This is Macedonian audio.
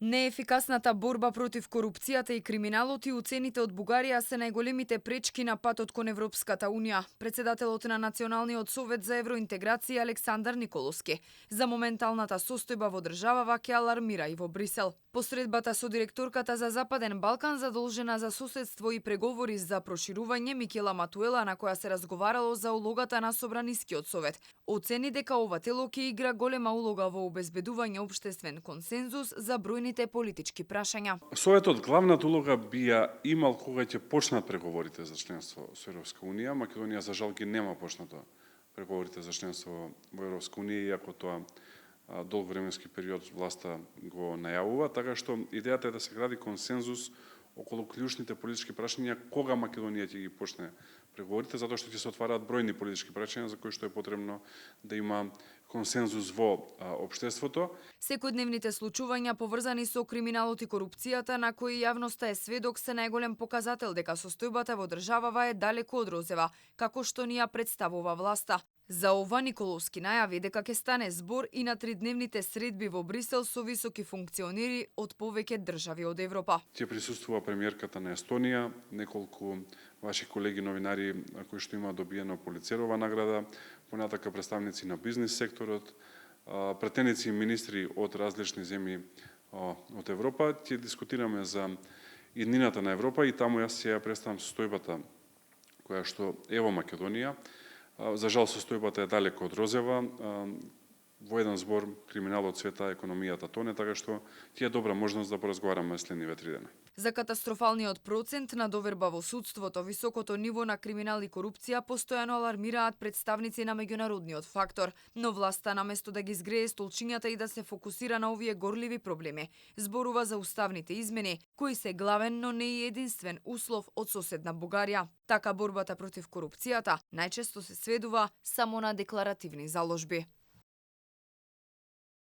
Неефикасната борба против корупцијата и криминалот и уцените од Бугарија се најголемите пречки на патот кон Европската Унија. Председателот на Националниот совет за евроинтеграција Александар Николовски за моменталната состојба во државава ќе алармира и во Брисел. Посредбата со директорката за Западен Балкан задолжена за соседство и преговори за проширување Микела Матуела, на која се разговарало за улогата на Собранискиот совет, оцени дека ова тело ќе игра голема улога во обезбедување општествен консензус за бројните политички прашања. Советот главната улога би ја имал кога ќе почнат преговорите за членство со Европска Унија. Македонија за жал ги нема почнато преговорите за членство во Европска Унија, иако тоа долг временски период власта го најавува, така што идејата е да се гради консензус околу клучните политички прашања кога Македонија ќе ги почне преговорите, затоа што ќе се отвараат бројни политички прашања за кои што е потребно да има консензус во општеството. Секојдневните случувања поврзани со криминалот и корупцијата на кои јавноста е сведок се најголем показател дека состојбата во државава е далеку од розева, како што ни ја представува власта. За ова Николовски најави дека ќе стане збор и на тридневните средби во Брисел со високи функционери од повеќе држави од Европа. Ќе присуствува премиерката на Естонија, неколку ваши колеги новинари кои што има добиено Полицерова награда, понатака представници на бизнис секторот, пратеници и министри од различни земји од Европа. Ќе дискутираме за иднината на Европа и таму јас ќе ја представам состојбата која што е во Македонија. За жал состојбата е далеко од розева. Во еден збор, криминалот света, економијата тоне, така што ќе е добра можност да поразговараме следниве 3 дена. За катастрофалниот процент на доверба во судството, високото ниво на криминал и корупција постојано алармираат представници на меѓународниот фактор, но власта наместо да ги згрее столчињата и да се фокусира на овие горливи проблеми, зборува за уставните измени, кои се главен, но не и единствен услов од соседна Бугарија. Така борбата против корупцијата најчесто се сведува само на декларативни заложби.